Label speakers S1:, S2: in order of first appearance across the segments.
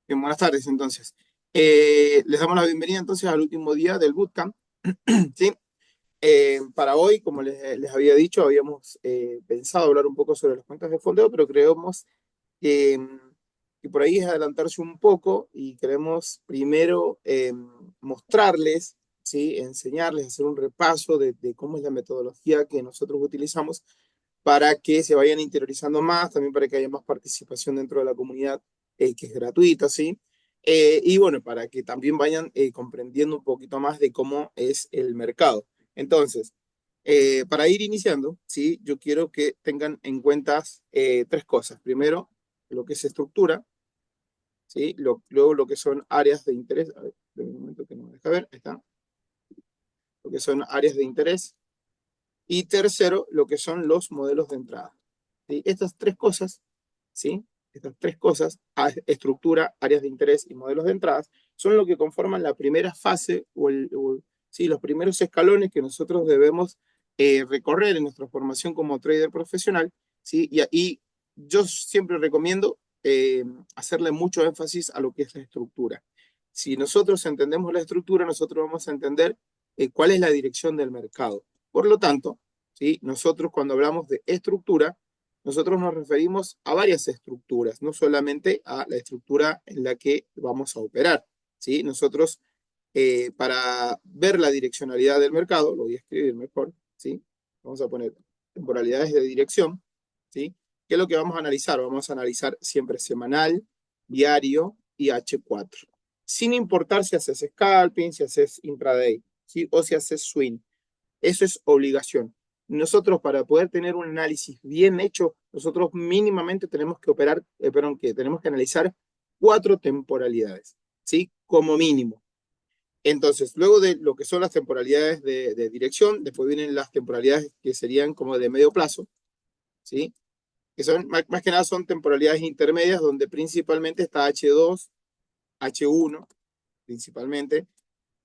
S1: Bien, buenas tardes, entonces. Les damos la bienvenida entonces al último día del bootcamp, ¿sí? Para hoy, como les había dicho, habíamos pensado hablar un poco sobre las cuentas de fondeo, pero creemos que, que por ahí es adelantarse un poco y queremos primero mostrarles, ¿sí? Enseñarles, hacer un repaso de cómo es la metodología que nosotros utilizamos para que se vayan interiorizando más, también para que haya más participación dentro de la comunidad, que es gratuita, ¿sí? Y bueno, para que también vayan comprendiendo un poquito más de cómo es el mercado. Entonces, para ir iniciando, ¿sí? Yo quiero que tengan en cuenta tres cosas. Primero, lo que es estructura, ¿sí? Luego, lo que son áreas de interés. A ver, de un momento que no me deja ver, ahí está. Lo que son áreas de interés. Y tercero, lo que son los modelos de entrada. ¿Sí? Estas tres cosas, ¿sí? Estas tres cosas, estructura, áreas de interés y modelos de entradas, son lo que conforman la primera fase sí, los primeros escalones que nosotros debemos recorrer en nuestra formación como trader profesional, ¿sí? Y yo siempre recomiendo hacerle mucho énfasis a lo que es la estructura. Si nosotros entendemos la estructura, nosotros vamos a entender cuál es la dirección del mercado. Por lo tanto, ¿sí? Nosotros cuando hablamos de estructura, nosotros nos referimos a varias estructuras, no solamente a la estructura en la que vamos a operar, ¿sí? Nosotros, para ver la direccionalidad del mercado, lo voy a escribir mejor, ¿sí? Vamos a poner temporalidades de dirección, ¿sí? ¿Qué es lo que vamos a analizar? Vamos a analizar siempre semanal, diario y H4, sin importar si haces scalping, si haces intraday, ¿sí? O si haces swing. Eso es obligación. Nosotros, para poder tener un análisis bien hecho, nosotros mínimamente tenemos que operar, perdón, que tenemos que analizar 4 temporalidades, ¿sí? Como mínimo. Entonces, luego de lo que son las temporalidades de dirección, después vienen las temporalidades que serían como de medio plazo, ¿sí? Que son, más que nada, son temporalidades intermedias donde principalmente está H2, H1, principalmente,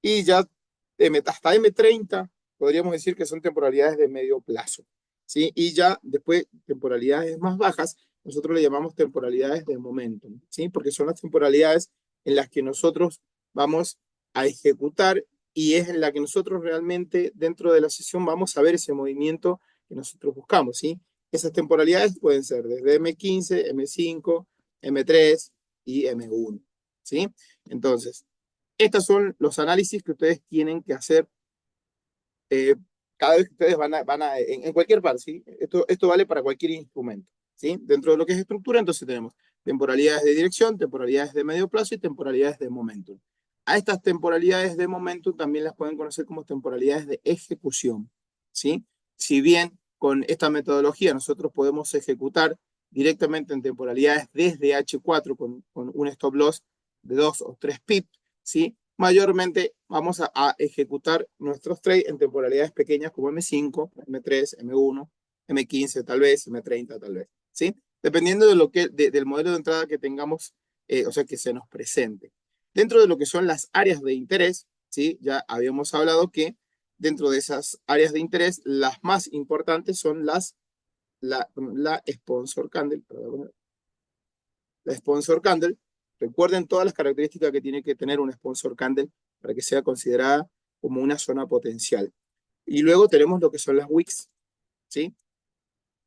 S1: y ya hasta M30 podríamos decir que son temporalidades de medio plazo, ¿sí? Y ya después temporalidades más bajas, nosotros le llamamos temporalidades de momentum, ¿sí? Porque son las temporalidades en las que nosotros vamos a ejecutar y es en la que nosotros realmente dentro de la sesión vamos a ver ese movimiento que nosotros buscamos, ¿sí? Esas temporalidades pueden ser desde M15, M5, M3 y M1, ¿sí? Entonces, estos son los análisis que ustedes tienen que hacer eh, cada vez que ustedes en cualquier par, ¿sí? Esto vale para cualquier instrumento, ¿sí? Dentro de lo que es estructura, entonces tenemos temporalidades de dirección, temporalidades de medio plazo y temporalidades de momentum. A estas temporalidades de momentum también las pueden conocer como temporalidades de ejecución, ¿sí? Si bien con esta metodología nosotros podemos ejecutar directamente en temporalidades desde H4 con un stop loss de 2 o 3 pips, ¿sí? Mayormente vamos a ejecutar nuestros trades en temporalidades pequeñas como M5, M3, M1, M15 tal vez, M30 tal vez, ¿sí? Dependiendo de del modelo de entrada que tengamos, o sea, que se nos presente. Dentro de lo que son las áreas de interés, ¿sí? Ya habíamos hablado que dentro de esas áreas de interés, las más importantes son la sponsor candle, perdón, la sponsor candle. Recuerden todas las características que tiene que tener un sponsor candle para que sea considerada como una zona potencial. Y luego tenemos lo que son las wicks, ¿sí?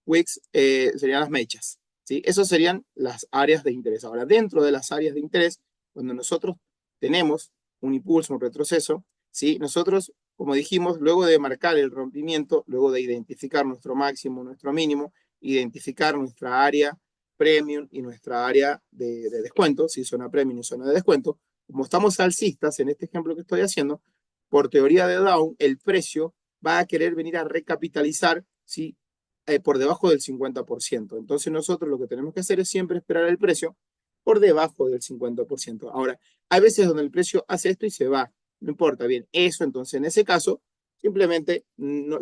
S1: Wicks serían las mechas, ¿sí? Esas serían las áreas de interés. Ahora, dentro de las áreas de interés, cuando nosotros tenemos un impulso, un retroceso, ¿sí? Nosotros, como dijimos, luego de marcar el rompimiento, luego de identificar nuestro máximo, nuestro mínimo, identificar nuestra área premium y nuestra área de descuento, si zona premium y zona de descuento, como estamos alcistas en este ejemplo que estoy haciendo, por teoría de Down, el precio va a querer venir a recapitalizar, ¿sí? Por debajo del 50%. Entonces nosotros lo que tenemos que hacer es siempre esperar el precio por debajo del 50%. Ahora, hay veces donde el precio hace esto y se va, no importa bien eso, entonces en ese caso, simplemente,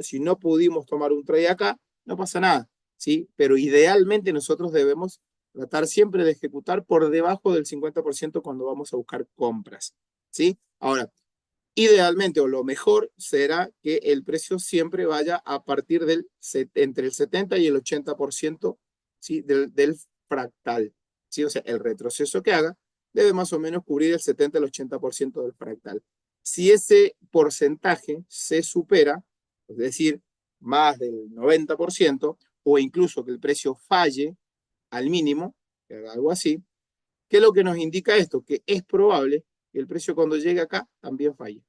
S1: si no pudimos tomar un trade acá, no pasa nada, ¿sí? Pero idealmente nosotros debemos tratar siempre de ejecutar por debajo del 50% cuando vamos a buscar compras, ¿sí? Ahora, idealmente o lo mejor será que el precio siempre vaya a partir entre el 70 y el 80%, ¿sí? del fractal, ¿sí? O sea, el retroceso que haga debe más o menos cubrir el 70 al 80% del fractal. Si ese porcentaje se supera, es decir, más del 90%, o incluso que el precio falle al mínimo, algo así, ¿qué es lo que nos indica esto? Que es probable que el precio cuando llegue acá también falle.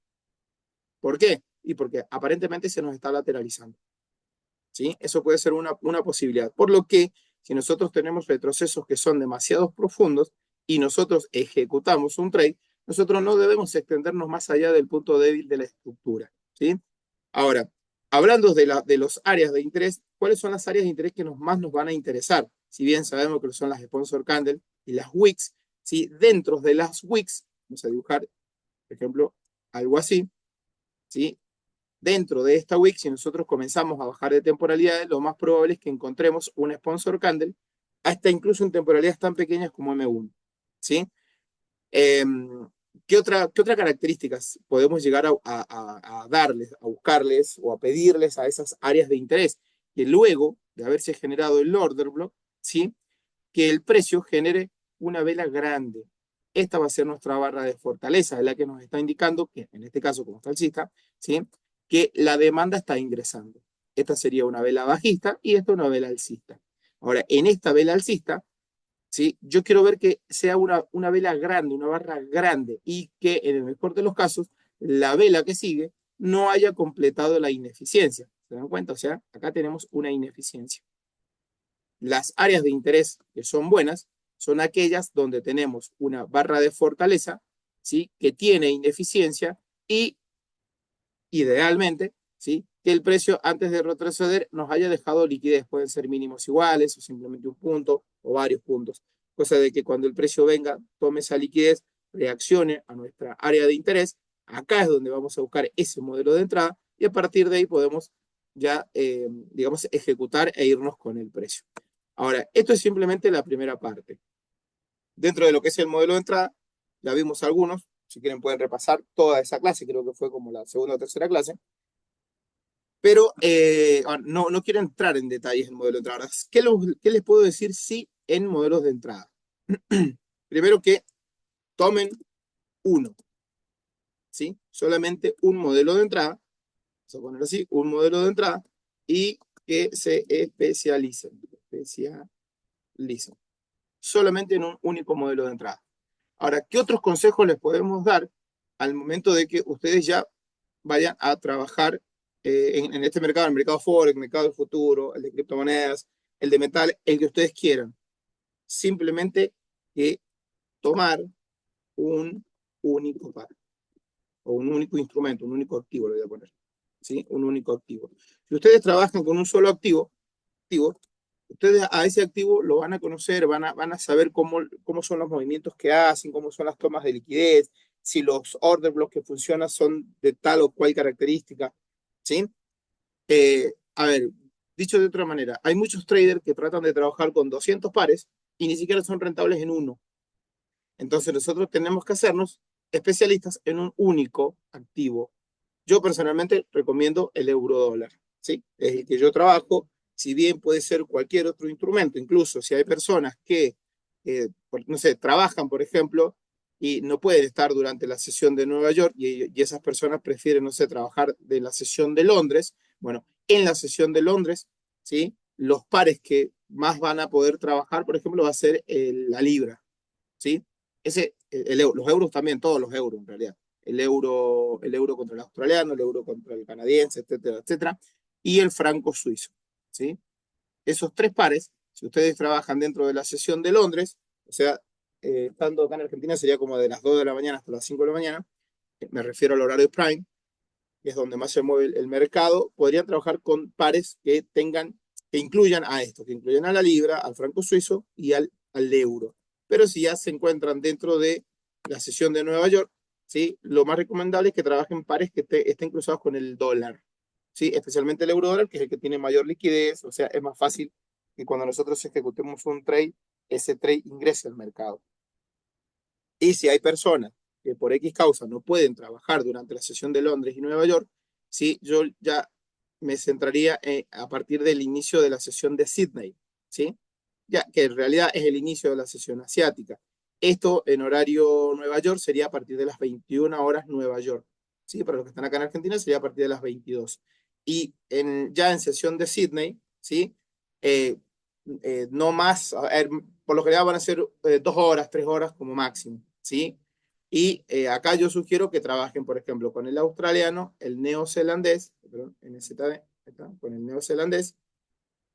S1: ¿Por qué? Y porque aparentemente se nos está lateralizando. ¿Sí? Eso puede ser una posibilidad. Por lo que, si nosotros tenemos retrocesos que son demasiado profundos y nosotros ejecutamos un trade, nosotros no debemos extendernos más allá del punto débil de la estructura. ¿Sí? Ahora, hablando de los áreas de interés, ¿cuáles son las áreas de interés que más nos van a interesar? Si bien sabemos que son las sponsor candle y las wicks, ¿sí? Dentro de las wicks, vamos a dibujar, por ejemplo, algo así, ¿sí? Dentro de esta wick, si nosotros comenzamos a bajar de temporalidades, lo más probable es que encontremos un sponsor candle, hasta incluso en temporalidades tan pequeñas como M1. ¿Sí? Eh, ¿Qué otra características podemos llegar a darles, a buscarles o a pedirles a esas áreas de interés? Que luego de haberse generado el order block, ¿sí? Que el precio genere una vela grande. Esta va a ser nuestra barra de fortaleza, es la que nos está indicando que, en este caso, como está alcista, ¿sí? Que la demanda está ingresando. Esta sería una vela bajista y esta una vela alcista. Ahora, en esta vela alcista, ¿sí? Yo quiero ver que sea una vela grande, una barra grande, y que en el mejor de los casos, la vela que sigue no haya completado la ineficiencia. ¿Se dan cuenta? O sea, acá tenemos una ineficiencia. Las áreas de interés que son buenas son aquellas donde tenemos una barra de fortaleza, ¿sí? Que tiene ineficiencia y idealmente, ¿sí? Que el precio antes de retroceder nos haya dejado liquidez. Pueden ser mínimos iguales o simplemente un punto o varios puntos. Cosa de que cuando el precio venga, tome esa liquidez, reaccione a nuestra área de interés. Acá es donde vamos a buscar ese modelo de entrada y a partir de ahí podemos ya, digamos, ejecutar e irnos con el precio. Ahora, esto es simplemente la primera parte. Dentro de lo que es el modelo de entrada, ya vimos algunos. Si quieren pueden repasar toda esa clase, creo que fue como la segunda o tercera clase. Pero no quiero entrar en detalles en modelo de entrada. Ahora, ¿qué les puedo decir sí en modelos de entrada? Primero que tomen uno, ¿sí? Solamente un modelo de entrada. Vamos a poner así, un modelo de entrada y que se especialicen. Solamente en un único modelo de entrada. Ahora, ¿qué otros consejos les podemos dar al momento de que ustedes ya vayan a trabajar en este mercado, el mercado Forex, el mercado del futuro, el de criptomonedas, el de metal, el que ustedes quieran? Simplemente que tomar un único par o un único instrumento, un único activo, lo voy a poner. ¿Sí? Un único activo. Si ustedes trabajan con un solo activo, ustedes a ese activo lo van a conocer, van a saber cómo son los movimientos que hacen, cómo son las tomas de liquidez, si los order blocks que funcionan son de tal o cual característica, ¿sí? A ver, dicho de otra manera, hay muchos traders que tratan de trabajar con 200 pares y ni siquiera son rentables en uno. Entonces nosotros tenemos que hacernos especialistas en un único activo. Yo personalmente recomiendo el euro dólar, ¿sí? Es el que yo trabajo, si bien puede ser cualquier otro instrumento, incluso si hay personas que, no sé, trabajan, por ejemplo, y no pueden estar durante la sesión de Nueva York y esas personas prefieren, no sé, trabajar de la sesión de Londres. Bueno, en la sesión de Londres, ¿sí? Los pares que más van a poder trabajar, por ejemplo, va a ser la libra, ¿sí? Los euros también, todos los euros en realidad. El euro contra el australiano, el euro contra el canadiense, etcétera, etcétera. Y el franco suizo, ¿sí? Esos tres pares, si ustedes trabajan dentro de la sesión de Londres, o sea, estando acá en Argentina sería como de las 2 de la mañana hasta las 5 de la mañana, me refiero al horario prime, que es donde más se mueve el mercado, podrían trabajar con pares que incluyan a esto, que incluyan a la libra, al franco suizo y al euro. Pero si ya se encuentran dentro de la sesión de Nueva York, ¿sí? Lo más recomendable es que trabajen pares que estén cruzados con el dólar, ¿sí? Especialmente el euro dólar, que es el que tiene mayor liquidez, o sea, es más fácil que cuando nosotros ejecutemos un trade, ese trade ingrese al mercado. Y si hay personas que por X causa no pueden trabajar durante la sesión de Londres y Nueva York, ¿sí? Yo ya me centraría a partir del inicio de la sesión de Sydney, ¿sí? Ya que en realidad es el inicio de la sesión asiática. Esto en horario Nueva York sería a partir de las 21 horas Nueva York. ¿Sí? Para los que están acá en Argentina sería a partir de las 22. Y ya en sesión de Sydney, ¿sí? Eh, no más, a ver, por lo general van a ser 2 horas, 3 horas como máximo, ¿sí? Y acá yo sugiero que trabajen, por ejemplo, con el australiano, el neozelandés, perdón, NZD, con el neozelandés,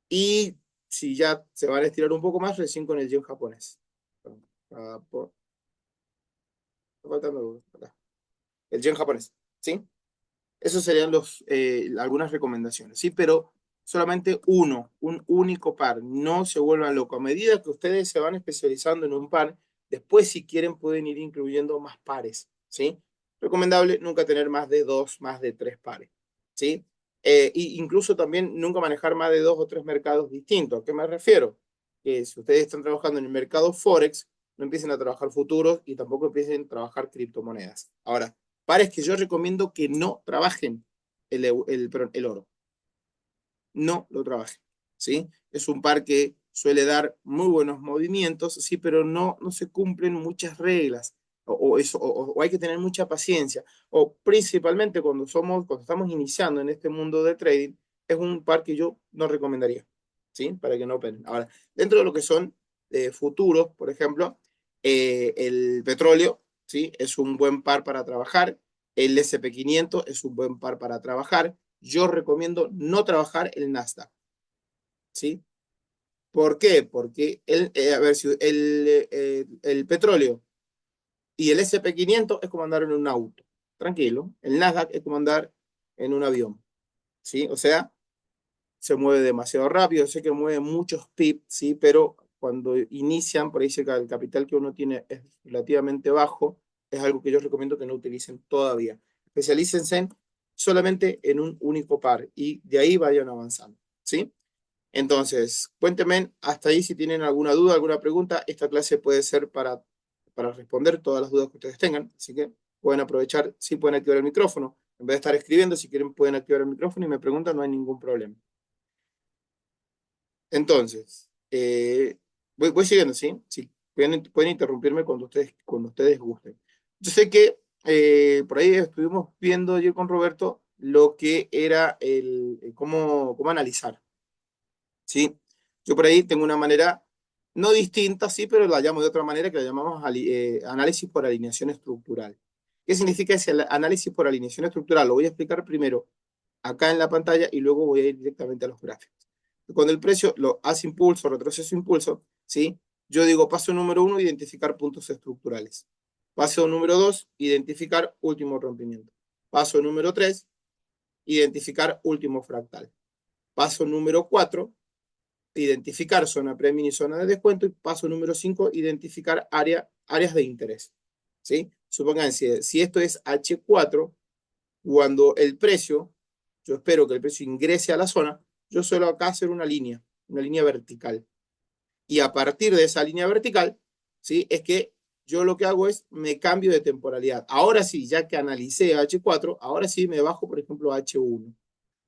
S1: y si ya se van a estirar un poco más, recién con el yen japonés. Perdón, está faltando algo, acá. El yen japonés, ¿sí? Esos serían algunas recomendaciones, ¿sí? Pero solamente un único par. No se vuelvan locos. A medida que ustedes se van especializando en un par, después si quieren pueden ir incluyendo más pares, ¿sí? Recomendable nunca tener más de dos, más de tres pares, ¿sí? Incluso también nunca manejar más de dos o tres mercados distintos. ¿A qué me refiero? Que si ustedes están trabajando en el mercado Forex, no empiecen a trabajar futuros y tampoco empiecen a trabajar criptomonedas. Ahora, pares que yo recomiendo que no trabajen perdón, el oro. No lo trabajen, ¿sí? Es un par que suele dar muy buenos movimientos, sí, pero no se cumplen muchas reglas. O hay que tener mucha paciencia. O principalmente cuando estamos iniciando en este mundo de trading, es un par que yo no recomendaría, ¿sí? Para que no operen. Ahora, dentro de lo que son futuros, por ejemplo, el petróleo, ¿sí? Es un buen par para trabajar. El SP500 es un buen par para trabajar. Yo recomiendo no trabajar el Nasdaq, ¿sí? ¿Por qué? Porque a ver, si el petróleo y el SP500 es como andar en un auto, tranquilo. El Nasdaq es como andar en un avión, ¿sí? O sea, se mueve demasiado rápido, sé que mueve muchos pips, ¿sí? Pero cuando inician, por ahí el capital que uno tiene es relativamente bajo, es algo que yo recomiendo que no utilicen todavía. Especialícense solamente en un único par y de ahí vayan avanzando, ¿sí? Entonces, cuéntenme hasta ahí si tienen alguna duda, alguna pregunta. Esta clase puede ser para responder todas las dudas que ustedes tengan, así que pueden aprovechar, si pueden activar el micrófono. En vez de estar escribiendo, si quieren pueden activar el micrófono y me preguntan, no hay ningún problema. Entonces, voy siguiendo, ¿sí? Sí, pueden interrumpirme cuando ustedes gusten. Yo sé que por ahí estuvimos viendo ayer con Roberto lo que era cómo analizar, ¿sí? Yo por ahí tengo una manera no distinta, sí, pero la llamo de otra manera que la llamamos análisis por alineación estructural. ¿Qué significa ese análisis por alineación estructural? Lo voy a explicar primero acá en la pantalla y luego voy a ir directamente a los gráficos. Cuando el precio lo hace impulso, retroceso, impulso, ¿sí? Yo digo paso número uno, identificar puntos estructurales. Paso número dos, identificar último rompimiento. Paso número tres, identificar último fractal. Paso número cuatro, identificar zona premium y zona de descuento. Y paso número cinco, identificar áreas de interés, ¿sí? Supongan, si esto es H4, cuando el precio, yo espero que el precio ingrese a la zona, yo suelo acá hacer una línea vertical. Y a partir de esa línea vertical, ¿sí? Es que yo lo que hago es me cambio de temporalidad. Ahora sí, ya que analicé H4, ahora sí me bajo, por ejemplo, a H1.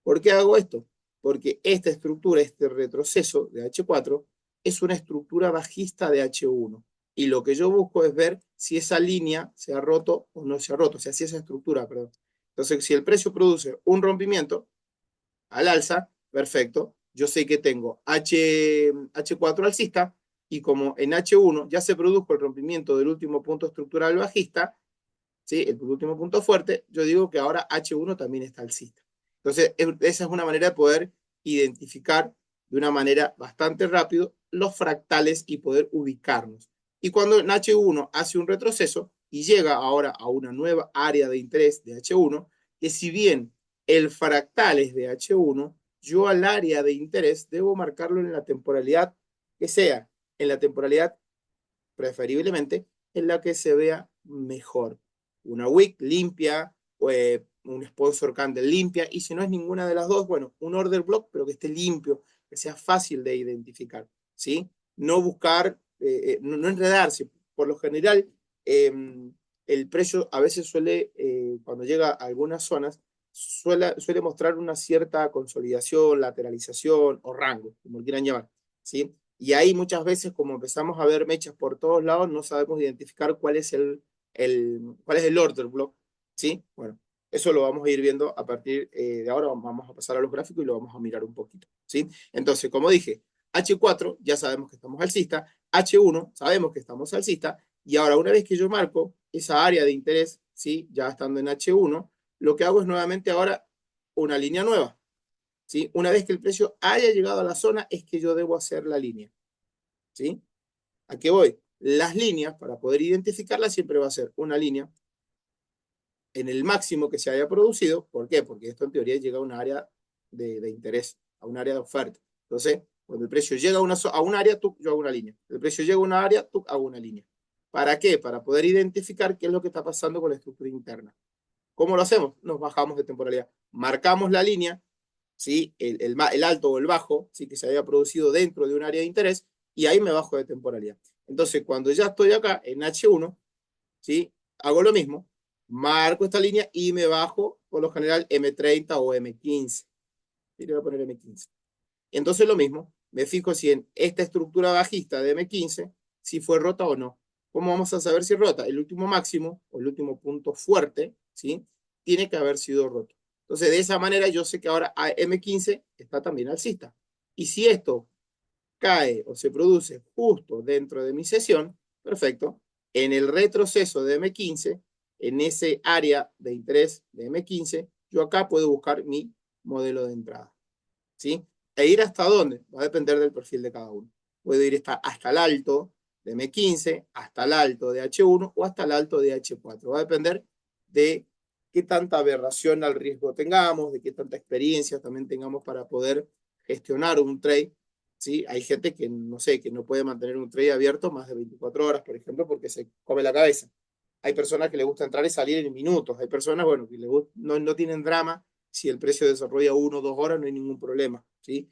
S1: ¿Por qué hago esto? Porque esta estructura, este retroceso de H4, es una estructura bajista de H1. Y lo que yo busco es ver si esa línea se ha roto o no se ha roto, o sea, si esa estructura, perdón. Entonces, si el precio produce un rompimiento al alza, perfecto. Yo sé que tengo H4 alcista y como en H1 ya se produjo el rompimiento del último punto estructural bajista, ¿sí? El último punto fuerte, yo digo que ahora H1 también está alcista. Entonces, esa es una manera de poder identificar de una manera bastante rápido los fractales y poder ubicarnos. Y cuando en H1 hace un retroceso y llega ahora a una nueva área de interés de H1, que si bien el fractal es de H1, yo al área de interés debo marcarlo en la temporalidad que sea, en la temporalidad preferiblemente en la que se vea mejor. Una wick limpia, un sponsor candle limpia, y si no es ninguna de las dos, bueno, un order block, pero que esté limpio, que sea fácil de identificar, ¿sí? No buscar, no enredarse. Por lo general, eh, el precio a veces cuando llega a algunas zonas, suele mostrar una cierta consolidación, lateralización o rango, como quieran llamar, ¿sí? Y ahí muchas veces, como empezamos a ver mechas por todos lados, no sabemos identificar cuál es el order block, ¿sí? Bueno, eso lo vamos a ir viendo a partir de ahora. Vamos a pasar a los gráficos y lo vamos a mirar un poquito, ¿sí? Entonces, como dije, H4 ya sabemos que estamos alcista, H1 sabemos que estamos alcista, y ahora una vez que yo marco esa área de interés, ¿sí? Ya estando en H1, lo que hago es nuevamente ahora una línea nueva, ¿sí? Una vez que el precio haya llegado a la zona, es que yo debo hacer la línea, ¿sí? ¿A qué voy? Las líneas, para poder identificarlas, siempre va a ser una línea en el máximo que se haya producido. ¿Por qué? Porque esto en teoría llega a un área de interés, a un área de oferta. Entonces, cuando el precio llega a un área, yo hago una línea. El precio llega a una área, hago una línea. ¿Para qué? Para poder identificar qué es lo que está pasando con la estructura interna. ¿Cómo lo hacemos? Nos bajamos de temporalidad. Marcamos la línea, ¿sí? El alto o el bajo, ¿sí? Que se haya producido dentro de un área de interés, y ahí me bajo de temporalidad. Entonces, cuando ya estoy acá en H1, ¿sí? Hago lo mismo, marco esta línea y me bajo, por lo general, M30 o M15. ¿Sí? Le voy a poner M15. Entonces, lo mismo, me fijo si en esta estructura bajista de M15, si fue rota o no. ¿Cómo vamos a saber si es rota? El último máximo o el último punto fuerte, ¿sí? Tiene que haber sido roto. Entonces, de esa manera yo sé que ahora M15 está también alcista. Y si esto cae o se produce justo dentro de mi sesión, perfecto, en el retroceso de M15, en ese área de interés de M15, yo acá puedo buscar mi modelo de entrada, ¿sí? E ir hasta dónde, va a depender del perfil de cada uno. Puedo ir hasta el alto de M15, hasta el alto de H1 o hasta el alto de H4. Va a depender de qué tanta aberración al riesgo tengamos, de qué tanta experiencia también tengamos para poder gestionar un trade. ¿Sí? Hay gente que no sé, que no puede mantener un trade abierto más de 24 horas, por ejemplo, porque se come la cabeza. Hay personas que les gusta entrar y salir en minutos. Hay personas, bueno, que no tienen drama. Si el precio desarrolla 1 o 2 horas, no hay ningún problema, ¿sí?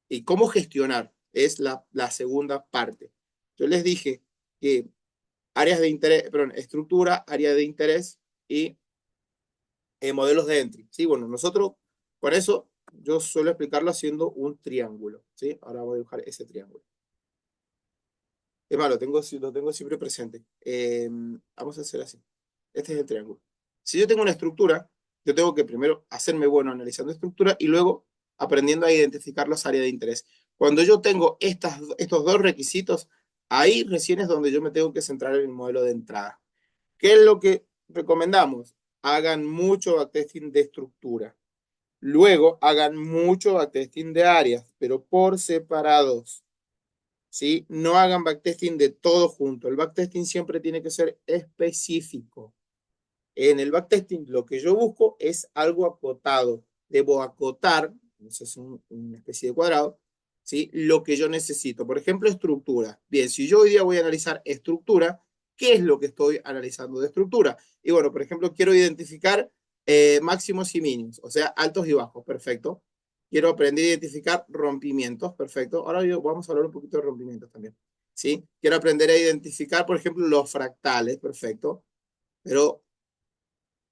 S1: ¿Y cómo gestionar? Es la segunda parte. Yo les dije que áreas de interés, perdón, estructura, área de interés y modelos de entry, ¿sí? Bueno, nosotros, por eso, yo suelo explicarlo haciendo un triángulo, ¿sí? Ahora voy a dibujar ese triángulo. Es malo, lo tengo siempre presente. Vamos a hacer así. Este es el triángulo. Si yo tengo una estructura, yo tengo que primero hacerme bueno analizando estructura y luego aprendiendo a identificar las áreas de interés. Cuando yo tengo estos dos requisitos, ahí recién es donde yo me tengo que centrar en el modelo de entrada. ¿Qué es lo que recomendamos? Hagan mucho backtesting de estructura. Luego hagan mucho backtesting de áreas, pero por separados. ¿Sí? No hagan backtesting de todo junto. El backtesting siempre tiene que ser específico. En el backtesting lo que yo busco es algo acotado. Debo acotar, eso es una especie de cuadrado, ¿sí? Lo que yo necesito. Por ejemplo, estructura. Bien, si yo hoy día voy a analizar estructura, ¿qué es lo que estoy analizando de estructura? Y bueno, por ejemplo, quiero identificar máximos y mínimos, o sea, altos y bajos, perfecto. Quiero aprender a identificar rompimientos, perfecto. Ahora vamos a hablar un poquito de rompimientos también, ¿sí? Quiero aprender a identificar, por ejemplo, los fractales, perfecto. Pero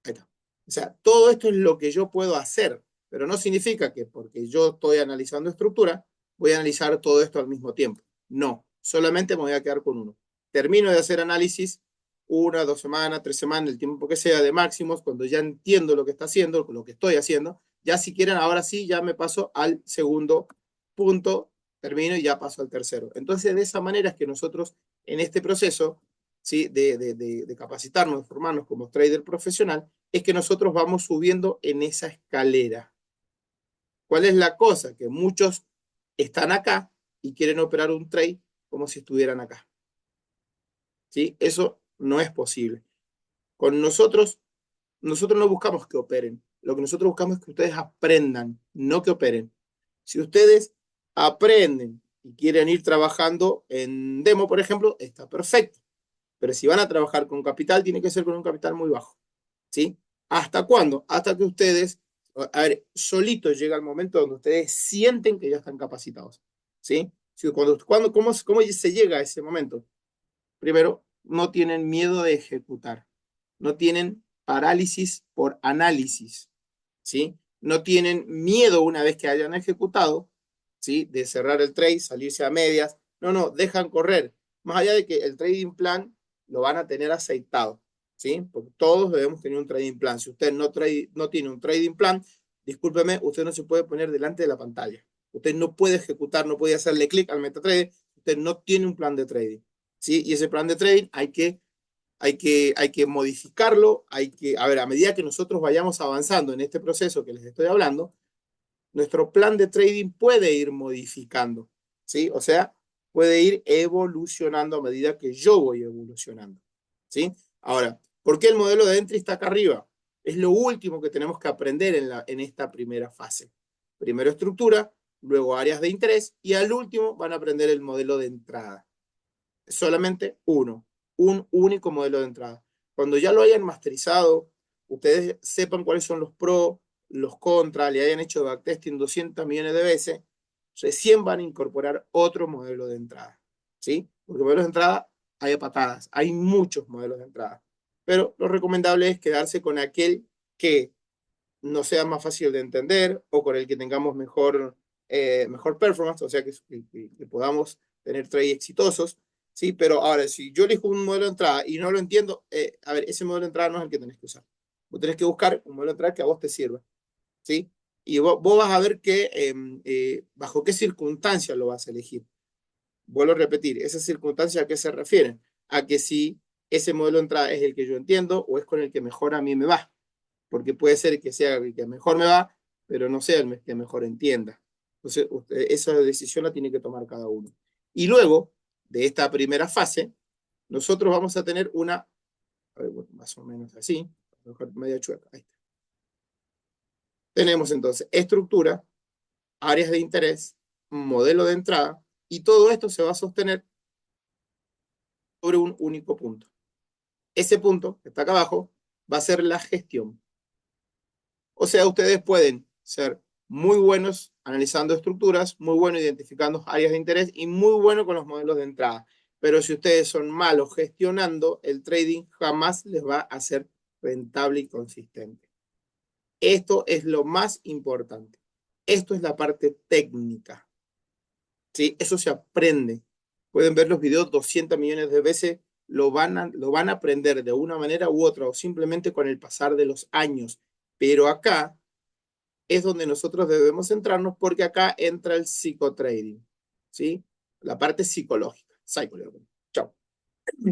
S1: ahí está. O sea, todo esto es lo que yo puedo hacer, pero no significa que porque yo estoy analizando estructura, voy a analizar todo esto al mismo tiempo. No, solamente me voy a quedar con uno. Termino de hacer análisis 1, 2 semanas, 3 semanas, el tiempo que sea de máximos, cuando ya entiendo lo que está haciendo, lo que estoy haciendo, ya si quieren, ahora sí, ya me paso al segundo punto, termino y ya paso al tercero. Entonces, de esa manera es que nosotros en este proceso, ¿sí? de capacitarnos, de formarnos como trader profesional, es que nosotros vamos subiendo en esa escalera. ¿Cuál es la cosa? Que muchos están acá y quieren operar un trade como si estuvieran acá. ¿Sí? Eso no es posible. Con nosotros no buscamos que operen. Lo que nosotros buscamos es que ustedes aprendan, no que operen. Si ustedes aprenden y quieren ir trabajando en demo, por ejemplo, está perfecto. Pero si van a trabajar con capital, tiene que ser con un capital muy bajo. ¿Sí? ¿Hasta cuándo? Hasta que ustedes, a ver, solitos llega el momento donde ustedes sienten que ya están capacitados. ¿Sí? Sí, ¿cómo se llega a ese momento? Primero, no tienen miedo de ejecutar. No tienen parálisis por análisis. ¿Sí? No tienen miedo una vez que hayan ejecutado, ¿sí? De cerrar el trade, salirse a medias, No, no, dejan correr. Más allá de que el trading plan lo van a tener aceitado, ¿sí? Porque todos debemos tener un trading plan. Si usted no tiene un trading plan, discúlpeme, usted no se puede poner delante de la pantalla. Usted no puede ejecutar, no puede hacerle clic al MetaTrader. Usted no tiene un plan de trading, ¿sí? Y ese plan de trading hay que modificarlo, a ver, a medida que nosotros vayamos avanzando en este proceso que les estoy hablando, nuestro plan de trading puede ir modificando, ¿sí? O sea, puede ir evolucionando a medida que yo voy evolucionando, ¿sí? Ahora, ¿por qué el modelo de entry está acá arriba? Es lo último que tenemos que aprender en esta primera fase. Primero estructura, luego áreas de interés y al último van a aprender el modelo de entrada. Solamente un único modelo de entrada. Cuando ya lo hayan masterizado, ustedes sepan cuáles son los pros, los contras, le hayan hecho backtesting 200 millones de veces, recién van a incorporar otro modelo de entrada, ¿sí? Porque modelos de entrada hay patadas, hay muchos modelos de entrada, pero lo recomendable es quedarse con aquel que no sea más fácil de entender o con el que tengamos mejor performance, o sea, que podamos tener trades exitosos, ¿sí? Pero ahora, si yo elijo un modelo de entrada y no lo entiendo, a ver, ese modelo de entrada no es el que tenés que usar. Vos tenés que buscar un modelo de entrada que a vos te sirva, ¿sí? Y vos vas a ver bajo qué circunstancias lo vas a elegir. Vuelvo a repetir, ¿esas circunstancias a qué se refieren? A que si ese modelo de entrada es el que yo entiendo o es con el que mejor a mí me va, porque puede ser que sea el que mejor me va, pero no sea el que mejor entienda. Entonces, esa decisión la tiene que tomar cada uno. Y luego de esta primera fase, nosotros vamos a tener a ver, bueno, más o menos así, a lo mejor media chueca, ahí está. Tenemos entonces estructura, áreas de interés, modelo de entrada, y todo esto se va a sostener sobre un único punto. Ese punto, que está acá abajo, va a ser la gestión. O sea, ustedes pueden ser muy buenos analizando estructuras, muy buenos identificando áreas de interés y muy buenos con los modelos de entrada. Pero si ustedes son malos gestionando, el trading jamás les va a ser rentable y consistente. Esto es lo más importante. Esto es la parte técnica, ¿sí? Eso se aprende. Pueden ver los videos 200 millones de veces, lo van a aprender de una manera u otra o simplemente con el pasar de los años. Pero acá es donde nosotros debemos centrarnos porque acá entra el psicotrading, ¿sí? La parte psicológica. Chao.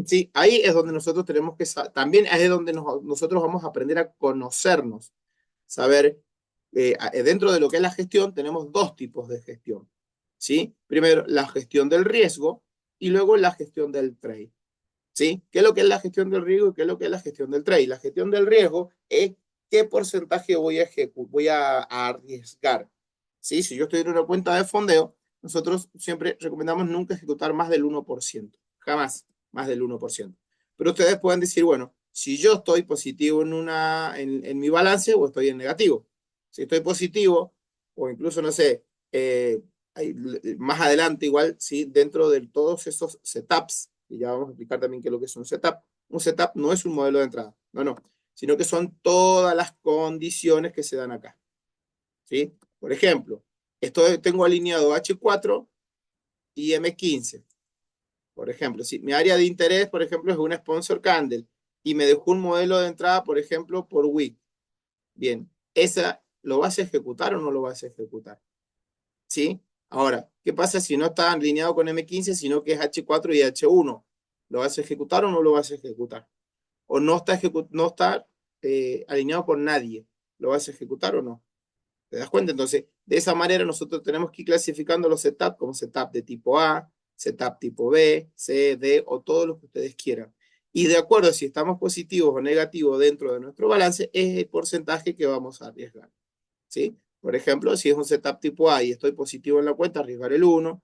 S1: Sí, ahí es donde nosotros tenemos que, también es donde nosotros vamos a aprender a conocernos, saber, dentro de lo que es la gestión, tenemos dos tipos de gestión, ¿sí? Primero, la gestión del riesgo y luego la gestión del trade, ¿sí? ¿Qué es lo que es la gestión del riesgo y qué es lo que es la gestión del trade? La gestión del riesgo es qué porcentaje voy a arriesgar, ¿sí? Si yo estoy en una cuenta de fondeo, nosotros siempre recomendamos nunca ejecutar más del 1%, jamás más del 1%. Pero ustedes pueden decir, bueno, si yo estoy positivo en mi balance o estoy en negativo. Si estoy positivo, o incluso, no sé, más adelante igual, ¿sí? Dentro de todos esos setups, y ya vamos a explicar también qué es lo que es un setup no es un modelo de entrada, no, no, sino que son todas las condiciones que se dan acá, ¿sí? Por ejemplo, tengo alineado H4 y M15, por ejemplo, si mi área de interés, por ejemplo, es una sponsor candle y me dejó un modelo de entrada, por ejemplo, por wick, bien, ¿esa lo vas a ejecutar o no lo vas a ejecutar? ¿Sí? Ahora, ¿qué pasa si no está alineado con M15, sino que es H4 y H1? ¿Lo vas a ejecutar o no lo vas a ejecutar? ¿O no está alineado con nadie? ¿Lo vas a ejecutar o no? ¿Te das cuenta? Entonces, de esa manera nosotros tenemos que ir clasificando los setups como setup de tipo A, setup tipo B, C, D o todo lo que ustedes quieran. Y de acuerdo a si estamos positivos o negativos dentro de nuestro balance, es el porcentaje que vamos a arriesgar, ¿sí? Por ejemplo, si es un setup tipo A y estoy positivo en la cuenta, arriesgar el 1,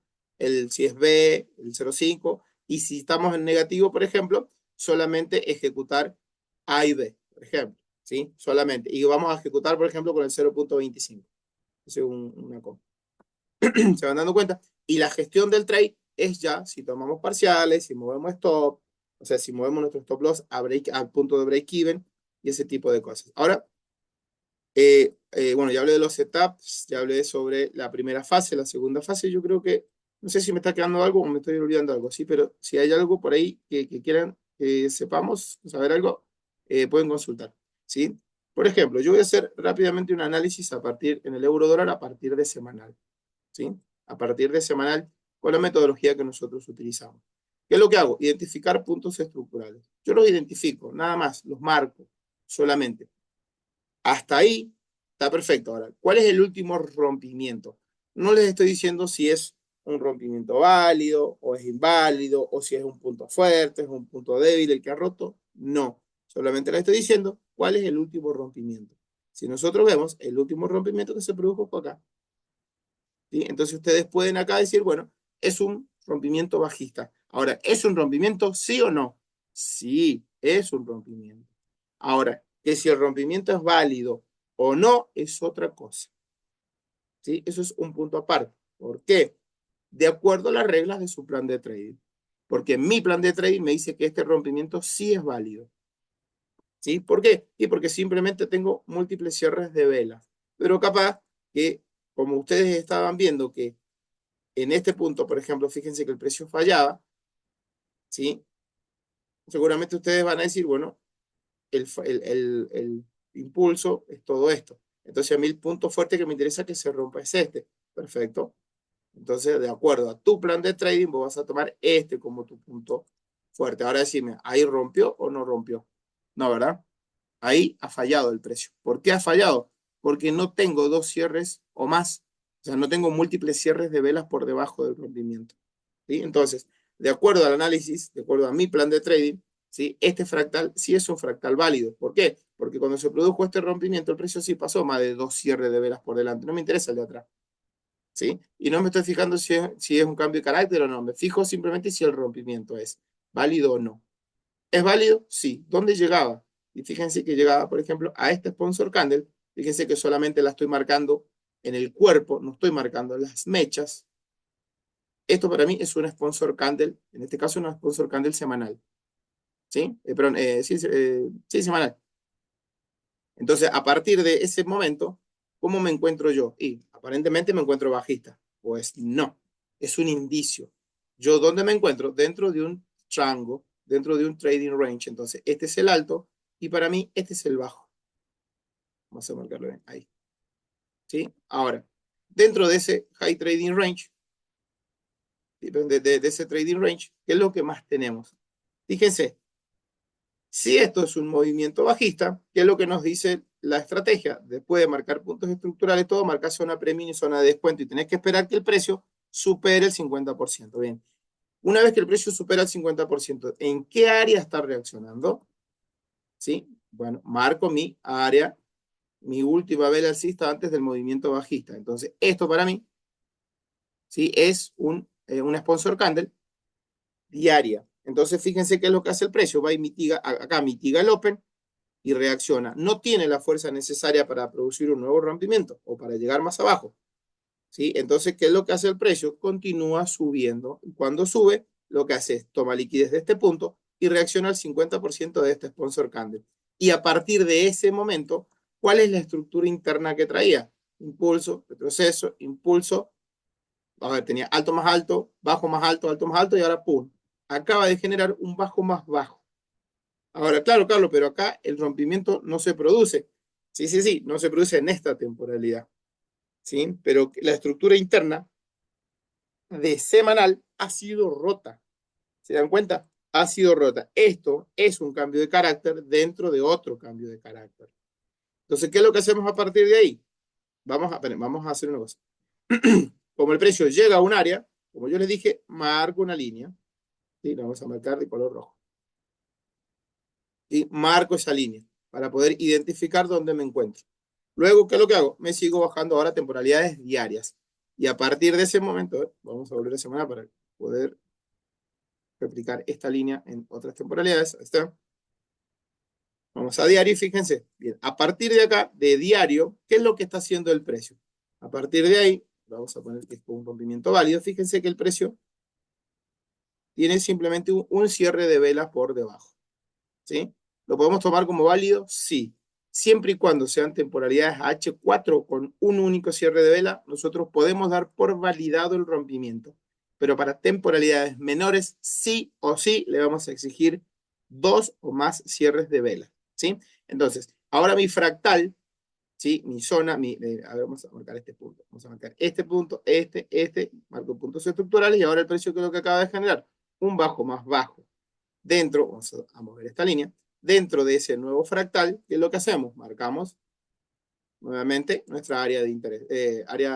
S1: si es B, el 0,5, y si estamos en negativo, por ejemplo, solamente ejecutar A y B, por ejemplo, ¿sí? Solamente. Y vamos a ejecutar, por ejemplo, con el 0,25. Es una cosa. ¿Se van dando cuenta? Y la gestión del trade es ya si tomamos parciales, si movemos stop, o sea, si movemos nuestro stop loss al punto de break even y ese tipo de cosas. Ahora, bueno, ya hablé de los setups, ya hablé sobre la primera fase, la segunda fase, yo creo que No sé si me está quedando algo o me estoy olvidando algo, sí, pero si hay algo por ahí que quieran que sepamos, saber algo, pueden consultar, ¿sí? Por ejemplo, yo voy a hacer rápidamente un análisis a partir, en el euro dólar a partir de semanal, ¿sí? A partir de semanal con la metodología que nosotros utilizamos. ¿Qué es lo que hago? Identificar puntos estructurales. Yo los identifico, nada más, los marco solamente. Hasta ahí está perfecto. Ahora, ¿cuál es el último rompimiento? No les estoy diciendo si es un rompimiento válido o es inválido o si es un punto fuerte, es un punto débil el que ha roto. No, solamente les estoy diciendo cuál es el último rompimiento. Si nosotros vemos el último rompimiento que se produjo fue acá, ¿sí? Entonces ustedes pueden acá decir, bueno, es un rompimiento bajista. Ahora, ¿es un rompimiento sí o no? Sí, es un rompimiento. Ahora, que si el rompimiento es válido o no es otra cosa, ¿sí? Eso es un punto aparte. ¿Por qué? De acuerdo a las reglas de su plan de trading. Porque mi plan de trading me dice que este rompimiento sí es válido, ¿sí? ¿Por qué? Y porque simplemente tengo múltiples cierres de velas. Pero capaz que, como ustedes estaban viendo que en este punto, por ejemplo, fíjense que el precio fallaba, ¿sí? Seguramente ustedes van a decir, bueno, el impulso es todo esto. Entonces a mí el punto fuerte que me interesa que se rompa es este. Perfecto. Entonces, de acuerdo a tu plan de trading, vos vas a tomar este como tu punto fuerte. Ahora decime, ¿ahí rompió o no rompió? No, ¿verdad? Ahí ha fallado el precio. ¿Por qué ha fallado? Porque no tengo dos cierres o más. O sea, no tengo múltiples cierres de velas por debajo del rompimiento. ¿Sí? Entonces, de acuerdo al análisis, de acuerdo a mi plan de trading, ¿sí? Este fractal sí es un fractal válido. ¿Por qué? Porque cuando se produjo este rompimiento, el precio sí pasó más de dos cierres de velas por delante. No me interesa el de atrás. ¿Sí? Y no me estoy fijando si es un cambio de carácter o no. Me fijo simplemente si el rompimiento es válido o no. ¿Es válido? Sí. ¿Dónde llegaba? Y fíjense que llegaba, por ejemplo, a este sponsor candle. Fíjense que solamente la estoy marcando en el cuerpo, no estoy marcando las mechas. Esto para mí es un sponsor candle, en este caso un sponsor candle semanal. ¿Sí? Perdón, sí, sí, semanal. Entonces, a partir de ese momento, ¿cómo me encuentro yo? Y aparentemente me encuentro bajista. Pues no, es un indicio. ¿Yo dónde me encuentro? Dentro de un rango, dentro de un trading range. Entonces, este es el alto y para mí este es el bajo. Vamos a marcarlo bien ahí. ¿Sí? Ahora, dentro de ese high trading range, de ese trading range, ¿qué es lo que más tenemos? Fíjense, si esto es un movimiento bajista, ¿qué es lo que nos dice la estrategia? Después de marcar puntos estructurales, todo, marcar zona premium y zona de descuento y tenés que esperar que el precio supere el 50%. Bien, una vez que el precio supera el 50%, ¿en qué área está reaccionando? ¿Sí? Bueno, marco mi área, mi última vela alcista antes del movimiento bajista. Entonces, esto para mí, ¿sí? Es un sponsor candle diaria. Entonces, fíjense qué es lo que hace el precio. Va y mitiga, acá mitiga el open y reacciona. No tiene la fuerza necesaria para producir un nuevo rompimiento o para llegar más abajo, ¿sí? Entonces, ¿qué es lo que hace el precio? Continúa subiendo. Cuando sube, lo que hace es toma liquidez de este punto y reacciona al 50% de este sponsor candle. Y a partir de ese momento, ¿cuál es la estructura interna que traía? Impulso, retroceso, impulso. A ver, tenía alto más alto, alto más alto y ahora ¡pum! Acaba de generar un bajo más bajo. Ahora, claro, Carlos, pero acá el rompimiento no se produce. Sí, sí, sí, no se produce en esta temporalidad. ¿Sí? Pero la estructura interna de semanal ha sido rota. ¿Se dan cuenta? Ha sido rota. Esto es un cambio de carácter dentro de otro cambio de carácter. Entonces, ¿qué es lo que hacemos a partir de ahí? Vamos a hacer una cosa. Como el precio llega a un área, como yo les dije, marco una línea. ¿Sí? La vamos a marcar de color rojo. Y marco esa línea para poder identificar dónde me encuentro. Luego, ¿qué es lo que hago? Me sigo bajando ahora temporalidades diarias. Y a partir de ese momento, vamos a volver a semana para poder replicar esta línea en otras temporalidades. Ahí está. Vamos a diario y fíjense, bien, a partir de acá, de diario, ¿qué es lo que está haciendo el precio? A partir de ahí, vamos a poner que es un rompimiento válido, fíjense que el precio tiene simplemente un cierre de velas por debajo. ¿Sí? ¿Lo podemos tomar como válido? Sí. Siempre y cuando sean temporalidades H4 con un único cierre de vela, nosotros podemos dar por validado el rompimiento. pero para temporalidades menores, sí o sí le vamos a exigir 2 o más cierres de vela, ¿sí? Entonces, ahora mi fractal, ¿sí? Mi zona, a ver, vamos a marcar este punto, vamos a marcar este punto, marco puntos estructurales, y ahora el precio que es lo que acaba de generar, un bajo más bajo. Dentro, vamos a mover esta línea, dentro de ese nuevo fractal, ¿qué es lo que hacemos? Marcamos nuevamente nuestra área de interés,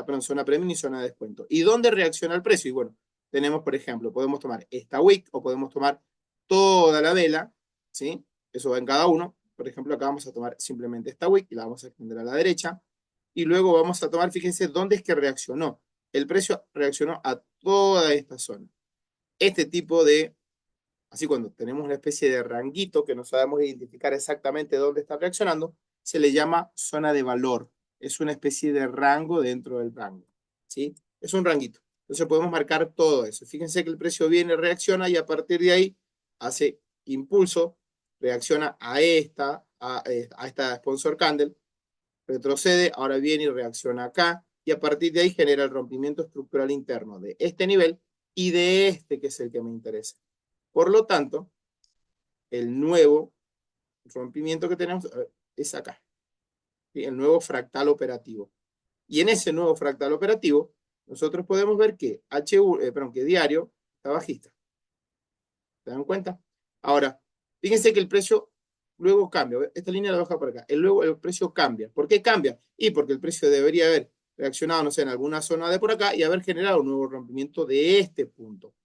S1: perdón, zona premium y zona de descuento. ¿Y dónde reacciona el precio? Y bueno, tenemos, por ejemplo, podemos tomar esta wick o podemos tomar toda la vela, ¿sí? Eso va en cada uno. Por ejemplo, acá vamos a tomar simplemente esta wick y la vamos a extender a la derecha. Y luego vamos a tomar, fíjense, dónde es que reaccionó. El precio reaccionó a toda esta zona. Este tipo de, así cuando tenemos una especie de ranguito que no sabemos identificar exactamente dónde está reaccionando, se le llama zona de valor. Es una especie de rango dentro del rango, ¿sí? Es un ranguito. Entonces podemos marcar todo eso. Fíjense que el precio viene, reacciona y a partir de ahí hace impulso, reacciona a esta sponsor candle, retrocede, ahora viene y reacciona acá y a partir de ahí genera el rompimiento estructural interno de este nivel y de este que es el que me interesa. Por lo tanto, el nuevo rompimiento que tenemos es acá, ¿sí? El nuevo fractal operativo. Y en ese nuevo fractal operativo, nosotros podemos ver que que diario está bajista. ¿Se dan cuenta? Ahora, fíjense que el precio luego cambia. Esta línea la baja por acá. Luego el precio cambia. ¿Por qué cambia? Y porque el precio debería haber reaccionado, no sé, en alguna zona de por acá y haber generado un nuevo rompimiento de este punto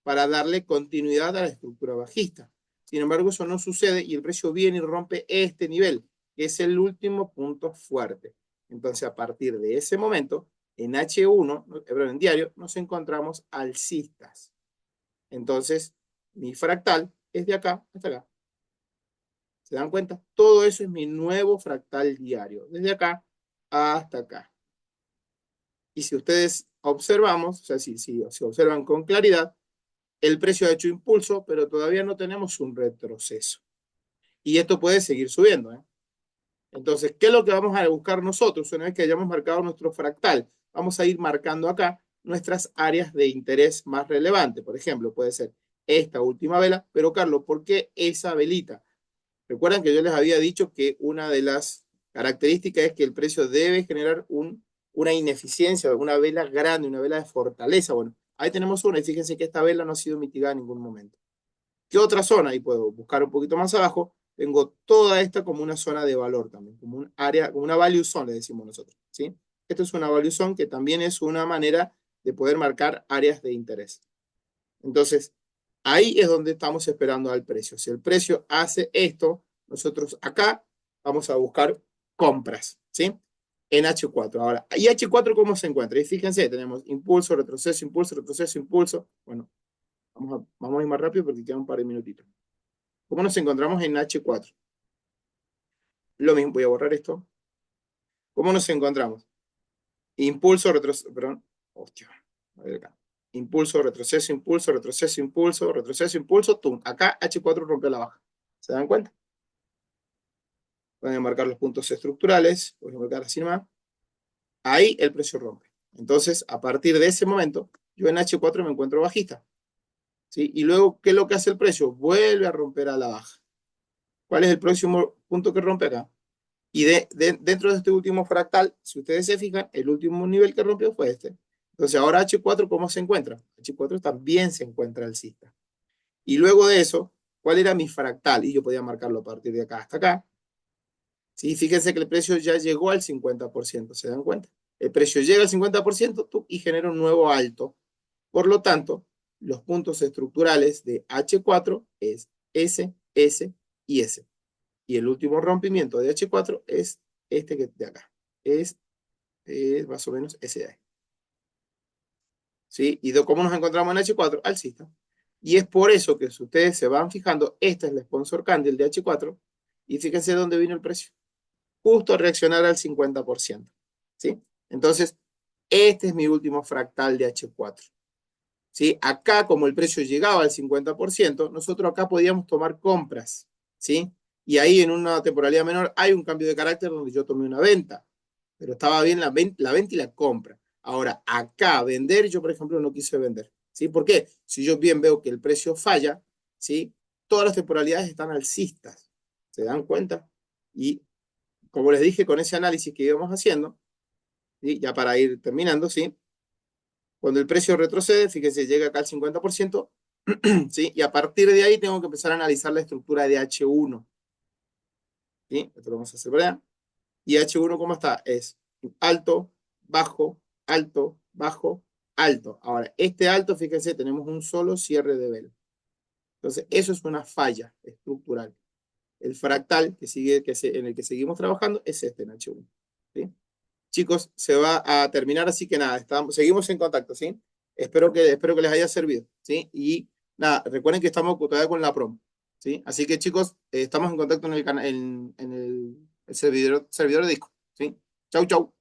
S1: para darle continuidad a la estructura bajista. Sin embargo, eso no sucede y el precio viene y rompe este nivel, que es el último punto fuerte. Entonces, a partir de ese momento, en H1, en diario, nos encontramos alcistas. Entonces, mi fractal es de acá hasta acá. ¿Se dan cuenta? Todo eso es mi nuevo fractal diario, desde acá hasta acá. Y si ustedes observamos, o sea, si observan con claridad, el precio ha hecho impulso, pero todavía no tenemos un retroceso. Y esto puede seguir subiendo, ¿eh? Entonces, ¿qué es lo que vamos a buscar nosotros una vez que hayamos marcado nuestro fractal? Vamos a ir marcando acá nuestras áreas de interés más relevantes. Por ejemplo, puede ser esta última vela, pero Carlos, ¿por qué esa velita? Recuerdan que yo les había dicho que una de las características es que el precio debe generar una ineficiencia, una vela grande, una vela de fortaleza. Bueno, ahí tenemos una y fíjense que esta vela no ha sido mitigada en ningún momento. ¿Qué otra zona? Ahí puedo buscar un poquito más abajo. Tengo toda esta como una zona de valor también, como un área, como una value zone, le decimos nosotros, ¿sí? Esto es una value zone que también es una manera de poder marcar áreas de interés. Entonces, ahí es donde estamos esperando al precio. Si el precio hace esto, nosotros acá vamos a buscar compras, ¿sí? En H4. Ahora, ¿y H4 cómo se encuentra? Y fíjense, tenemos impulso, retroceso, impulso, retroceso, impulso. Bueno, vamos a ir más rápido porque queda un par de minutitos. ¿Cómo nos encontramos en H4? Lo mismo, voy a borrar esto. ¿Cómo nos encontramos? Impulso, retroceso, perdón. Hostia, a ver acá. Impulso, retroceso, impulso, retroceso, impulso, retroceso, impulso, tum. Acá H4 rompe la baja. ¿Se dan cuenta? Pueden marcar los puntos estructurales, voy a marcar así nomás. Ahí el precio rompe. Entonces, a partir de ese momento, yo en H4 me encuentro bajista, ¿sí? Y luego, ¿qué es lo que hace el precio? Vuelve a romper a la baja. ¿Cuál es el próximo punto que rompe acá? Y dentro de este último fractal, si ustedes se fijan, el último nivel que rompió fue este. Entonces, ahora H4, ¿cómo se encuentra? H4 también se encuentra alcista. Y luego de eso, ¿cuál era mi fractal? Y yo podía marcarlo a partir de acá hasta acá. ¿Sí? Fíjense que el precio ya llegó al 50%, ¿se dan cuenta? El precio llega al 50% y genera un nuevo alto. Por lo tanto, los puntos estructurales de H4 es S, S y S. Y el último rompimiento de H4 es este que de acá. Es más o menos ese de ahí. ¿Sí? ¿Y cómo nos encontramos en H4? Alcista. Y es por eso que si ustedes se van fijando, esta es la sponsor candle de H4 y fíjense dónde vino el precio. Justo a reaccionar al 50%. ¿Sí? Entonces, este es mi último fractal de H4. ¿Sí? Acá, como el precio llegaba al 50%, nosotros acá podíamos tomar compras. ¿Sí? Y ahí en una temporalidad menor hay un cambio de carácter donde yo tomé una venta. Pero estaba bien la venta y la compra. Ahora, acá vender, yo por ejemplo no quise vender. ¿sí? ¿Por qué? Si yo bien veo que el precio falla, ¿sí? Todas las temporalidades están alcistas, ¿se dan cuenta? Y como les dije con ese análisis que íbamos haciendo, ¿sí? Ya para ir terminando, ¿sí? Cuando el precio retrocede, fíjense, llega acá al 50%, ¿sí? Y a partir de ahí tengo que empezar a analizar la estructura de H1, ¿sí? Esto lo vamos a hacer por allá. Y H1, ¿cómo está? Es alto, bajo, alto, bajo, alto. Ahora, este alto, fíjense, tenemos un solo cierre de vela. Entonces, eso es una falla estructural. El fractal que sigue, en el que seguimos trabajando es este en H1. ¿Sí? Chicos, se va a terminar, así que nada, seguimos en contacto, ¿sí? Espero que les haya servido, ¿sí? Y nada, recuerden que estamos todavía con la promo, ¿sí? Así que chicos, estamos en contacto en el servidor de disco, ¿sí? Chau, chau.